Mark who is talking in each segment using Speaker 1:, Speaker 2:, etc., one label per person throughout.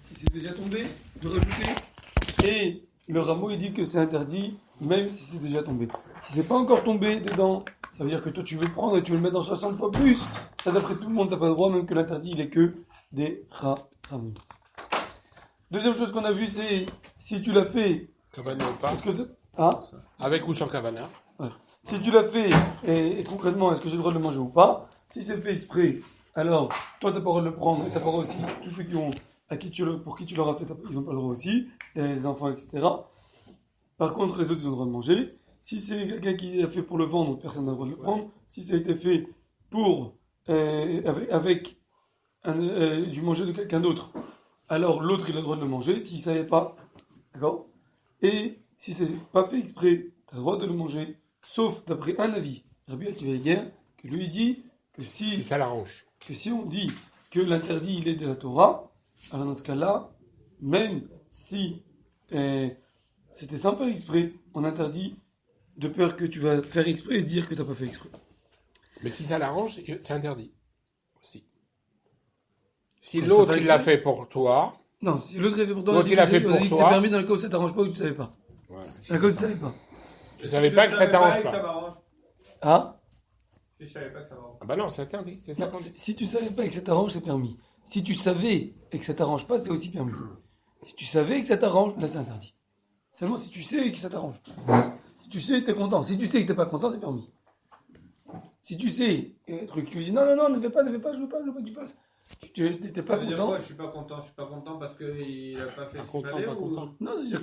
Speaker 1: si c'est déjà tombé, de rajouter. Et le rameau, il dit que c'est interdit, même si c'est déjà tombé. Si c'est pas encore tombé dedans, ça veut dire que toi, tu veux le prendre et tu veux le mettre dans 60 fois plus. Ça, d'après tout le monde, t'as pas le droit, même que l'interdit, il est que des ramim. Deuxième chose qu'on a vu, c'est si tu l'as fait.
Speaker 2: Kavana ou pas?
Speaker 1: Avec
Speaker 2: ou sans kavana?
Speaker 1: Ouais. Si tu l'as fait, et concrètement, est-ce que j'ai le droit de le manger ou pas? Si c'est fait exprès, alors, toi, t'as pas le droit de le prendre, et t'as pas le droit aussi, tous ceux qui ont, pour qui tu leur as fait, ils ont pas le droit aussi, les enfants, etc. Par contre, les autres, ils ont le droit de manger. Si c'est quelqu'un qui a fait pour le vendre, personne n'a le droit de le prendre. Si ça a été fait pour, avec du manger de quelqu'un d'autre, alors l'autre, il a le droit de le manger, s'il savait pas. D'accord? Et si c'est pas fait exprès, tu as le droit de le manger, sauf d'après un avis, Rabbi Akiva Eiger, que lui dit que si
Speaker 2: ça l'arrange.
Speaker 1: Que si on dit que l'interdit il est de la Torah, alors dans ce cas-là, même si c'était sans faire exprès, on interdit de peur que tu vas faire exprès et dire que tu n'as pas fait exprès.
Speaker 2: Mais si ça l'arrange, c'est interdit aussi. Si l'autre il l'a fait pour toi.
Speaker 1: Non, si l'autre il fait pour toi,
Speaker 2: l'autre il l'a fait pour toi.
Speaker 1: C'est permis dans le cas où ça t'arrange pas ou tu savais pas.
Speaker 2: Voilà,
Speaker 1: dans le cas où tu savais pas.
Speaker 2: Je savais pas que ça t'arrange pas.
Speaker 1: Ah?
Speaker 3: Si je savais pas que ça m'arrange.
Speaker 2: Ah bah non, c'est interdit. C'est ça qu'on dit.
Speaker 1: Si tu savais pas et que ça t'arrange, c'est permis. Si tu savais et que ça t'arrange pas, c'est aussi permis. Si tu savais et que ça t'arrange, là c'est interdit. Seulement si tu sais et que ça t'arrange. Si tu sais et que t'es content. Si tu sais et que t'es pas content, c'est permis. Si tu sais, truc, tu lui dis non, ne fais pas, je veux pas que tu fasses. Tu t'es pas content.
Speaker 3: Quoi, je suis pas content parce qu'il a pas fait ce qu'il fallait,
Speaker 2: pas content.
Speaker 1: Non, ça veut dire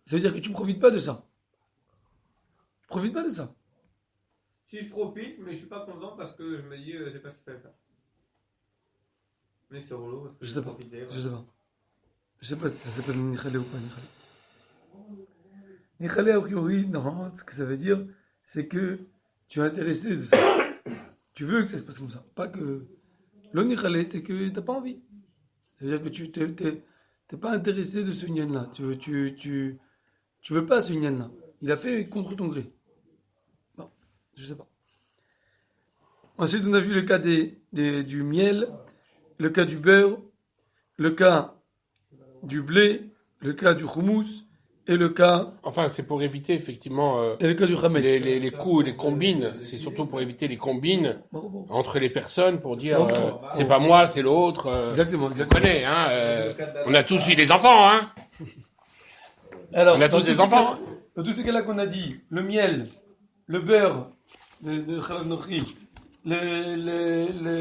Speaker 1: ça veut dire que tu profites pas de ça. Tu profites pas de ça.
Speaker 3: Si je profite, mais je suis pas content parce que je me dis c'est pas ce qu'il fallait faire. Mais c'est relou parce que
Speaker 1: je sais pas.
Speaker 3: profité, ouais.
Speaker 1: Je sais pas si ça s'appelle Nichalé ou pas Nichalé. Nichalé, a priori, normalement, ce que ça veut dire, c'est que tu es intéressé de ça. Tu veux que ça se passe comme ça. Pas que. Le Nichalé, c'est que t'as pas envie. Ça veut dire que tu t'es pas intéressé de ce nyan-là. Tu veux pas ce nyan-là. Il a fait contre ton gré. Bon, je sais pas. Ensuite, on a vu le cas du miel, le cas du beurre, le cas du blé, le cas du houmous, et le cas...
Speaker 2: Enfin, c'est pour éviter, effectivement,
Speaker 1: et le cas du chametz.
Speaker 2: les coups, les combines. C'est surtout pour éviter les combines entre les personnes, pour dire, c'est pas moi, c'est l'autre.
Speaker 1: Exactement.
Speaker 2: Tu connais, on a tous eu des enfants, hein.
Speaker 1: Alors,
Speaker 2: on a tous des enfants.
Speaker 1: Dans tous ces cas-là qu'on a dit, le miel, le beurre de Chalav Nochi, le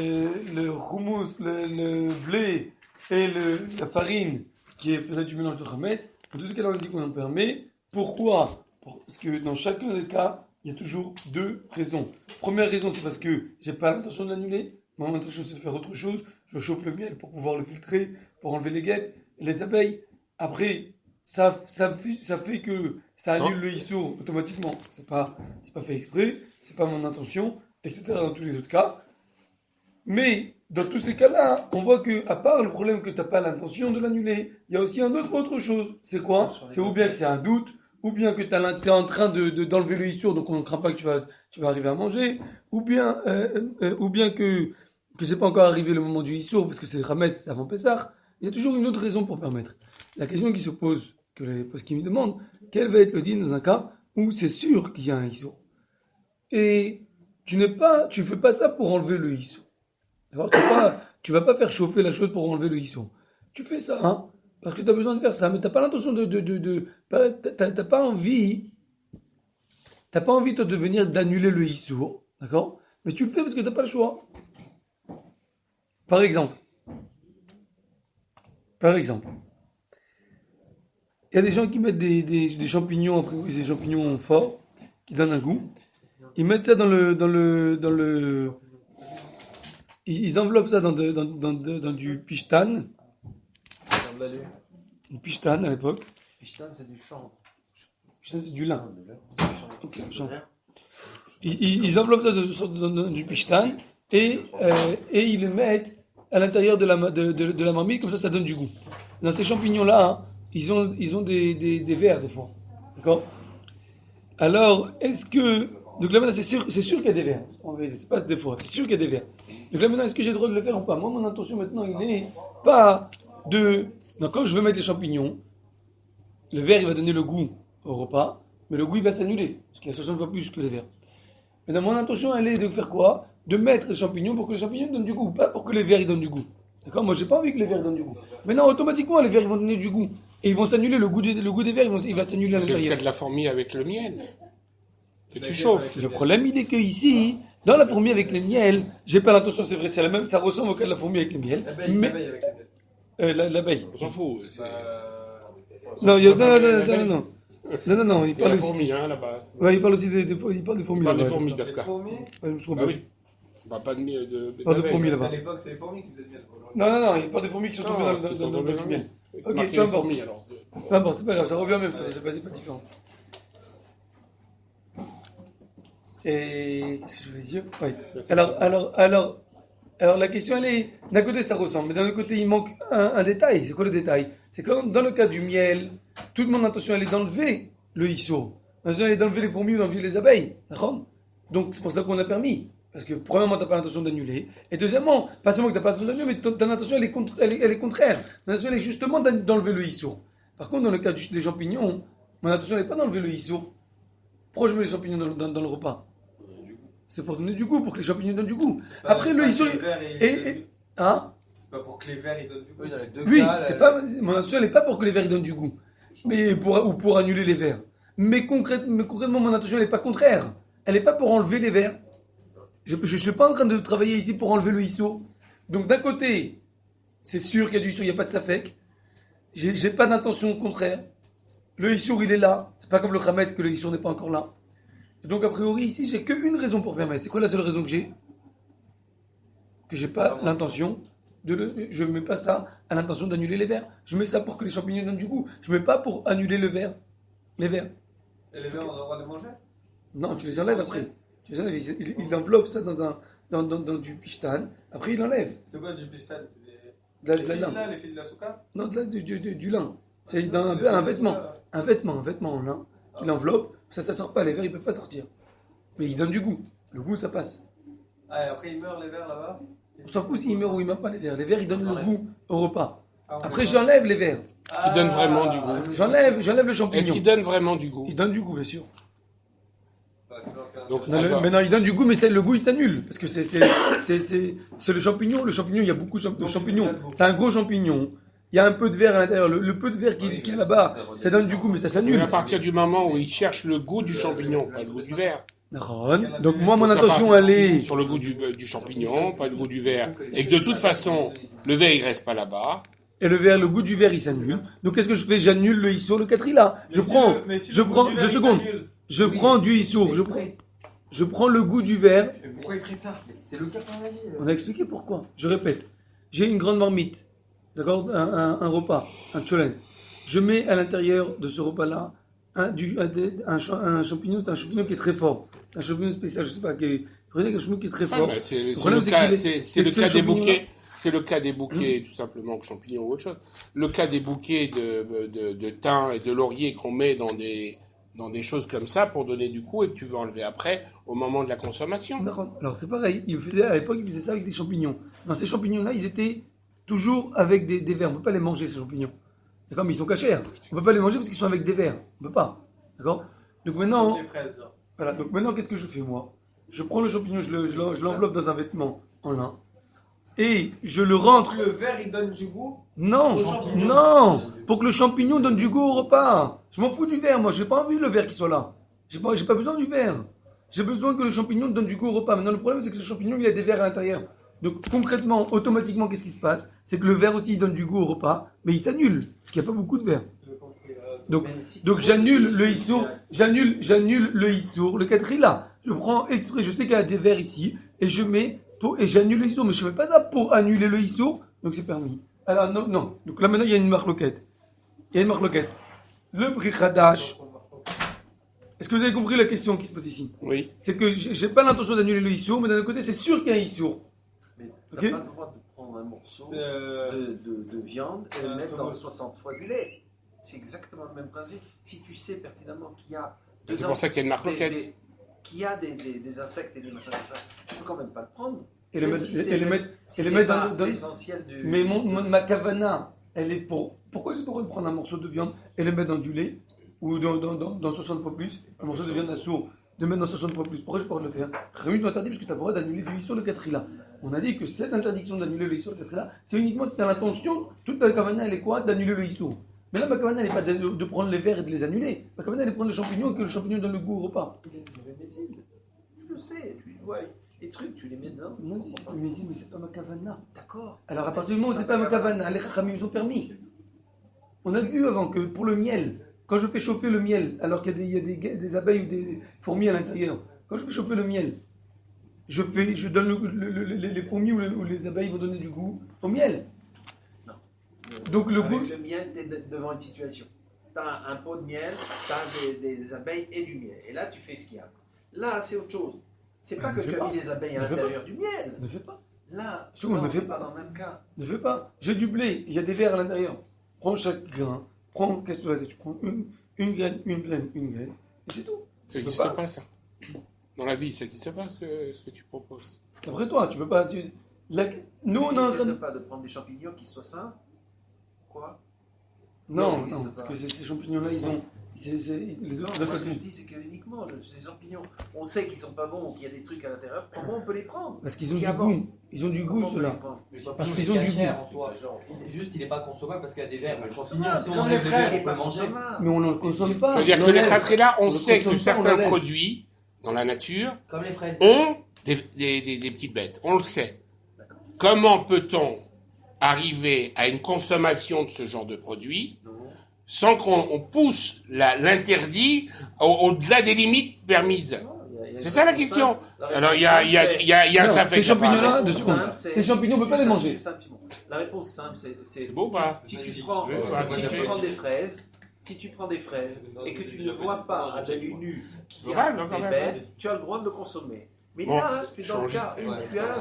Speaker 1: houmous, le blé et la farine qui est faite du mélange de chametz, dans tous ces cas-là on a dit qu'on en permet. Pourquoi? Parce que dans chacun des cas, il y a toujours deux raisons. Première raison, c'est parce que j'ai pas l'intention de l'annuler. Mon intention, c'est de faire autre chose. Je chauffe le miel pour pouvoir le filtrer, pour enlever les guêpes, les abeilles. Après, ça fait que ça annule le issour automatiquement. C'est pas fait exprès, c'est pas mon intention, etc. dans tous les autres cas. Mais, dans tous ces cas-là, on voit que, à part le problème que t'as pas l'intention de l'annuler, il y a aussi autre chose. C'est quoi? C'est ou bien que c'est un doute, ou bien que t'es en train d'enlever le issour, donc on ne craint pas que tu vas arriver à manger, ou bien que c'est pas encore arrivé le moment du issour, parce que c'est Hametz avant Pessah. Il y a toujours une autre raison pour permettre. La question qui se pose, que les poskim me demandent, quel va être le din dans un cas où c'est sûr qu'il y a un issour. Et tu fais pas ça pour enlever le issour. D'accord? Tu vas pas faire chauffer la chose pour enlever le issour. Tu fais ça, parce que tu as besoin de faire ça, mais t'as pas l'intention t'as pas envie toi de venir d'annuler le issour, d'accord? Mais tu le fais parce que t'as pas le choix. Par exemple, il y a des gens qui mettent des champignons, après des champignons forts, qui donnent un goût. Ils mettent ça dans le ils enveloppent ça dans du pishtan. Du pishtan à l'époque.
Speaker 4: Pishtan, c'est du chanvre.
Speaker 1: Pishtan, c'est du lin. Ok, chanvre. Ils enveloppent ça dans du pishtan et ils le mettent à l'intérieur de la marmite, comme ça donne du goût. Dans ces champignons-là, ils ont des vers des fois. D'accord? Alors, est-ce que... Donc là maintenant, c'est sûr qu'il y a des vers. En vérité, c'est pas des fois, c'est sûr qu'il y a des vers. Donc là maintenant, est-ce que j'ai le droit de le faire ou pas? Moi, mon intention maintenant, il n'est pas Donc quand je veux mettre les champignons, le verre il va donner le goût au repas, mais le goût il va s'annuler, parce qu'il y a 60 fois plus que les verres. Maintenant mon intention elle est de faire quoi? De mettre les champignons pour que les champignons donnent du goût, pas pour que les verres ils donnent du goût. D'accord? Moi j'ai pas envie que les verres donnent du goût. Maintenant automatiquement les verres ils vont donner du goût. Et ils vont s'annuler, le goût des verres il va s'annuler à
Speaker 2: C'est le cas
Speaker 1: l'intérieur.
Speaker 2: de la fourmi avec le miel. Que tu chauffes.
Speaker 1: Le problème, il est que ici, dans la fourmi avec les miels, j'ai pas l'intention, c'est vrai, c'est la même, ça ressemble au cas de la fourmi avec les miels. Mais
Speaker 3: L'abeille avec les miels.
Speaker 1: l'abeille.
Speaker 2: On s'en fout. C'est
Speaker 1: Non, non, il
Speaker 2: c'est
Speaker 1: parle
Speaker 2: la
Speaker 1: aussi.
Speaker 2: fourmi, hein, là-bas.
Speaker 1: Ouais, il parle aussi il parle des fourmis.
Speaker 2: On parle des
Speaker 1: là-bas.
Speaker 2: fourmis,
Speaker 3: Les
Speaker 2: Dafka.
Speaker 3: fourmis.
Speaker 1: Ouais, je me trompe
Speaker 2: Bah
Speaker 1: pas.
Speaker 2: oui. On parle pas de miel.
Speaker 1: Pas de
Speaker 2: d'abeilles.
Speaker 1: fourmis
Speaker 3: Parce
Speaker 1: là-bas.
Speaker 3: qu'à l'époque, c'est les fourmis qui faisaient le miel.
Speaker 1: Non, il parle des fourmis qui sont tombées
Speaker 2: Non,
Speaker 1: dans
Speaker 2: c'est tombé
Speaker 1: le
Speaker 2: dans le
Speaker 1: miel.
Speaker 2: miel. C'est
Speaker 1: Ok,
Speaker 2: marqué
Speaker 1: peu
Speaker 2: les
Speaker 1: importe.
Speaker 2: fourmis, alors.
Speaker 1: Peu importe, c'est pas grave, ça revient même, ça c'est pas de différence. Et qu'est-ce que je voulais dire? Ouais. Alors, la question elle est, d'un côté ça ressemble, mais d'un autre côté il manque un détail. C'est quoi le détail? C'est que dans le cas du miel, toute mon intention elle est d'enlever le issour. L'intention elle est d'enlever les fourmis ou d'enlever les abeilles. D'accord? Donc c'est pour ça qu'on a permis. Parce que premièrement, tu n'as pas l'intention d'annuler. Et deuxièmement, pas seulement que tu n'as pas l'intention d'annuler, mais ton intention elle est contraire. Ton intention elle est justement d'enlever le issour. Par contre, dans le cas des champignons, mon intention n'est pas d'enlever le issour. Pourquoi je mets les champignons dans le repas? C'est pour donner du goût, pour que les champignons donnent du goût. Après, le issour. Hein?
Speaker 3: C'est pas pour que les verres ils donnent du goût.
Speaker 4: Oui, dans les deux
Speaker 1: Oui,
Speaker 4: cas,
Speaker 1: c'est pas, mon intention n'est pas pour que les verres ils donnent du goût. Mais pour annuler les verres. Mais concrètement, mon intention n'est pas contraire. Elle n'est pas pour enlever les verres. Je ne suis pas en train de travailler ici pour enlever le issour. Donc d'un côté, c'est sûr qu'il y a du issour, il n'y a pas de safek. J'ai pas d'intention contraire. Le issour, il est là. C'est pas comme le khamet que le issour n'est pas encore là. Et donc a priori ici, j'ai qu'une raison pour permettre. C'est quoi la seule raison que j'ai? Que j'ai pas l'intention je mets pas ça à l'intention d'annuler les verres. Je mets ça pour que les champignons donnent du goût. Je mets pas pour annuler les verres.
Speaker 3: Et les verres, on a le droit de les manger?
Speaker 1: Non, tu les enlèves après. Tu les enlèves. Il enveloppe ça dans du pishtan. Après, il enlève.
Speaker 3: C'est quoi du pistan? C'est
Speaker 1: De la
Speaker 3: les
Speaker 1: lin.
Speaker 3: fils là, les fils de la souka?
Speaker 1: Non, du lin. C'est
Speaker 3: ça,
Speaker 1: dans
Speaker 3: c'est
Speaker 1: un
Speaker 3: des
Speaker 1: vêtement.
Speaker 3: fils de
Speaker 1: Un vêtement en lin. Tu l'enveloppes. Ça sort pas. Les verres, ils peuvent pas sortir. Mais ils donnent du goût. Le goût, ça passe.
Speaker 3: Ah, et après ils meurent les verres là-bas?
Speaker 1: On s'en fout s'ils meurent ou ils meurent pas, les verres. Les verres, ils donnent le goût au repas.
Speaker 3: Ah, on
Speaker 1: Après,
Speaker 3: les
Speaker 1: j'enlève les verres.
Speaker 2: Est-ce qu'il donne vraiment du goût?
Speaker 1: J'enlève le
Speaker 2: Est-ce
Speaker 1: champignon.
Speaker 2: qu'il donne vraiment du goût?
Speaker 1: Il donne du goût, bien sûr.
Speaker 2: Donc,
Speaker 1: Non,
Speaker 2: d'accord.
Speaker 1: mais non, il donne du goût, mais le goût, il s'annule. Parce que c'est le champignon. Le champignon, il y a beaucoup de champignons. C'est un gros champignon. Il y a un peu de verre à l'intérieur. Le peu de verre qui est là-bas, ça donne du goût, mais ça
Speaker 2: Mais
Speaker 1: s'annule.
Speaker 2: à partir du moment où il cherche le goût du champignon, pas le goût du verre.
Speaker 1: Donc moi, mon
Speaker 2: Donc, ça
Speaker 1: intention,
Speaker 2: part
Speaker 1: elle est...
Speaker 2: sur le goût du champignon, pas le goût du verre. Et que de toute façon, le verre, il reste pas là-bas.
Speaker 1: Et le goût du verre, il s'annule. Donc qu'est-ce que je fais? J'annule le issour, le quatrième. Je prends 2 secondes. Je prends du issour. Je prends le goût du verre.
Speaker 3: Mais pourquoi il ferait ça? C'est le cas qu'on a dit.
Speaker 1: On a expliqué pourquoi. Je répète. J'ai une grande marmite. D'accord? Un repas. Un cholen. Je mets à l'intérieur de ce repas-là un champignon. C'est un champignon qui est très fort. C'est un champignon spécial. Je sais pas. Prenez un champignon qui est très
Speaker 2: Ah,
Speaker 1: fort.
Speaker 2: mais c'est
Speaker 1: problème,
Speaker 2: le cas,
Speaker 1: qu'il est-
Speaker 2: c'est le
Speaker 1: que
Speaker 2: cas
Speaker 1: ce
Speaker 2: des
Speaker 1: champignon-là-
Speaker 2: bouquets. C'est le cas des bouquets, tout simplement, que champignons ou autre chose. Le cas des bouquets de thym et de laurier qu'on met dans des choses comme ça pour donner du goût et que tu veux enlever après au moment de la consommation.
Speaker 1: D'accord. Alors c'est pareil, à l'époque, ils faisaient ça avec des champignons. Dans ces champignons-là, ils étaient toujours avec des vers. On ne peut pas les manger, ces champignons. D'accord? Mais ils sont cachés. On ne peut pas les manger parce qu'ils sont avec des vers. On ne peut pas. D'accord? Donc maintenant,
Speaker 3: Des fraises, genre.
Speaker 1: voilà. Donc maintenant, qu'est-ce que je fais, moi? Je prends le champignon, je l'enveloppe dans un vêtement en lin. Et je le rentre.
Speaker 3: Le verre il donne du goût?
Speaker 1: Non, non, pour que le champignon donne du goût au repas. Je m'en fous du verre, moi, j'ai pas envie le verre qui soit là. J'ai pas besoin du verre. J'ai besoin que le champignon donne du goût au repas. Maintenant, le problème, c'est que ce champignon, il a des vers à l'intérieur. Donc, concrètement, automatiquement, qu'est-ce qui se passe? C'est que le verre aussi, il donne du goût au repas, mais il s'annule, parce qu'il n'y a pas beaucoup de verre. Donc j'annule le issour, j'annule le issour, le quatrième là. Je prends exprès, je sais qu'il y a des verres ici, et je mets, et j'annule le issour, mais je ne fais pas ça pour annuler le issour, donc c'est permis. Alors non. Donc là maintenant il y a une marloquette. Le prix Khadash. Est-ce que vous avez compris la question qui se pose ici?
Speaker 2: Oui.
Speaker 1: C'est que j'ai pas l'intention d'annuler le issour, mais d'un autre côté c'est sûr qu'il y a un issour.
Speaker 4: Mais
Speaker 1: Ok.
Speaker 4: t'as pas le droit de prendre un morceau
Speaker 3: C'est
Speaker 4: de viande et le mettre dans
Speaker 3: tomate.
Speaker 4: 60 fois du lait. C'est exactement le même principe. Si tu sais pertinemment qu'il y a
Speaker 2: C'est
Speaker 4: dedans
Speaker 2: pour ça qu'il y a une marque loquette.
Speaker 4: qu'il y a des insectes et des machins comme ça, tu peux quand même pas le prendre.
Speaker 1: Et le
Speaker 4: Même
Speaker 1: mettre,
Speaker 4: si c'est
Speaker 1: et le
Speaker 4: le-
Speaker 1: mettre,
Speaker 4: si
Speaker 1: et le
Speaker 4: c'est
Speaker 1: mettre
Speaker 4: pas
Speaker 1: dans
Speaker 4: l'essentiel du...
Speaker 1: mais ma kavana, elle est pour. Pourquoi j'ai pas le droit de prendre un morceau de viande et le mettre dans du lait ou dans 60 fois plus, un morceau de viande assourd, de mettre dans 60 fois plus? Pourquoi je peux le faire? Rémi nous interdit parce que tu as le droit d'annuler du sur le Katrila. On a dit que cette interdiction d'annuler le sur le Katrila, c'est uniquement si tu as l'intention, toute ta kavana elle est quoi? D'annuler le issour. Mais là, ma kavana elle n'est pas de prendre les verres et de les annuler. Ma kavana elle est de prendre le champignon et que le champignon donne le goût au repas.
Speaker 4: C'est imbécile. Tu le sais, tu vois, les trucs, tu les mets dedans.
Speaker 1: Non, si, mais c'est pas ma kavana.
Speaker 4: D'accord.
Speaker 1: Alors à partir du moment où c'est pas ma kavana, les chachamim ils ont permis. On a vu avant que pour le miel, quand je fais chauffer le miel, alors qu'il y a des abeilles ou des fourmis à l'intérieur, quand je fais chauffer le miel, je donne les fourmis ou les abeilles vont donner du goût au miel.
Speaker 4: Non.
Speaker 1: Donc le
Speaker 4: Avec
Speaker 1: goût.
Speaker 4: le miel, tu es devant une situation. Tu as un pot de miel, tu as des abeilles et du miel. Et là, tu fais ce qu'il y a. Là, c'est autre chose. C'est pas
Speaker 1: Ne
Speaker 4: que
Speaker 1: fais
Speaker 4: tu as
Speaker 1: pas.
Speaker 4: mis les abeilles à
Speaker 1: Ne fais
Speaker 4: l'intérieur du miel.
Speaker 1: Ne fais pas.
Speaker 4: Là,
Speaker 1: Second,
Speaker 4: non,
Speaker 1: ne fais
Speaker 4: c'est
Speaker 1: pas.
Speaker 4: dans le même cas.
Speaker 1: Ne fais pas. J'ai du blé, il y a des vers à l'intérieur. Prends chaque grain. Qu'est-ce que tu vas faire? Tu prends une graine, et c'est tout.
Speaker 2: Ça n'existe pas, ça. Dans la vie, ça n'existe pas, ce que tu proposes.
Speaker 1: Après toi, tu peux pas. Nous, on est en train de.
Speaker 4: pas de prendre des champignons qui soient sains. Quoi?
Speaker 1: Non,
Speaker 4: Non,
Speaker 1: non,
Speaker 4: c'est
Speaker 1: parce
Speaker 4: pas-
Speaker 1: que ces champignons-là, ils ont. Les autres.
Speaker 4: Non, moi, ce que je dis, c'est que uniquement ces champignons, on sait qu'ils sont pas bons, qu'il y a des trucs à l'intérieur. Comment on peut les prendre?
Speaker 1: Parce qu'ils ont
Speaker 4: Si
Speaker 1: du
Speaker 4: avant-
Speaker 1: goût. Ils ont du goût,
Speaker 4: Comment on peut
Speaker 1: ceux-là.
Speaker 4: les prendre?
Speaker 1: Parce qu'ils ont du goût.
Speaker 5: En soi. Juste, il n'est pas consommable parce qu'il y a des vers. Mais le champignon,
Speaker 4: Ah,
Speaker 5: si on
Speaker 4: comme
Speaker 5: enlève
Speaker 4: les
Speaker 5: les
Speaker 4: fraises,
Speaker 5: vers,
Speaker 4: il
Speaker 5: on
Speaker 4: est
Speaker 5: peut
Speaker 4: pas
Speaker 5: manger.
Speaker 4: consommable.
Speaker 1: Mais on ne le consomme pas.
Speaker 2: Ça veut dire que les
Speaker 1: l'enlève.
Speaker 2: khatrillah, on
Speaker 1: le
Speaker 2: sait que
Speaker 1: consomme pas, on
Speaker 2: certains
Speaker 1: l'enlève.
Speaker 2: produits, dans la nature,
Speaker 5: Comme les fraises.
Speaker 2: ont des petites bêtes. On le sait. Comment peut-on arriver à une consommation de ce genre de produits sans qu'on pousse l'interdit au-delà des limites permises? C'est ça la question. Alors il y a un
Speaker 1: Non,
Speaker 2: ça
Speaker 1: ces
Speaker 2: fait
Speaker 1: champignons-là,
Speaker 4: La
Speaker 1: deux
Speaker 4: réponse
Speaker 1: secondes.
Speaker 4: simple, c'est-
Speaker 1: Ces champignons, on ne peut pas les manger.
Speaker 4: Juste un petit mot. La réponse simple, c'est
Speaker 2: C'est beau ou pas?
Speaker 4: si tu
Speaker 5: Magnifique.
Speaker 4: prends,
Speaker 2: Oui,
Speaker 4: si
Speaker 2: magnifique.
Speaker 4: tu prends des fraises, si tu prends des fraises et que tu ne vois pas à l'œil nu qu'il y
Speaker 2: Normal,
Speaker 4: a
Speaker 2: non, quand
Speaker 4: des
Speaker 2: même.
Speaker 4: bêtes, tu as le droit de le consommer. Mais
Speaker 2: Bon,
Speaker 4: là, tu es
Speaker 2: je
Speaker 4: dans le
Speaker 2: suis
Speaker 4: cas
Speaker 2: enregistré.
Speaker 4: où tu as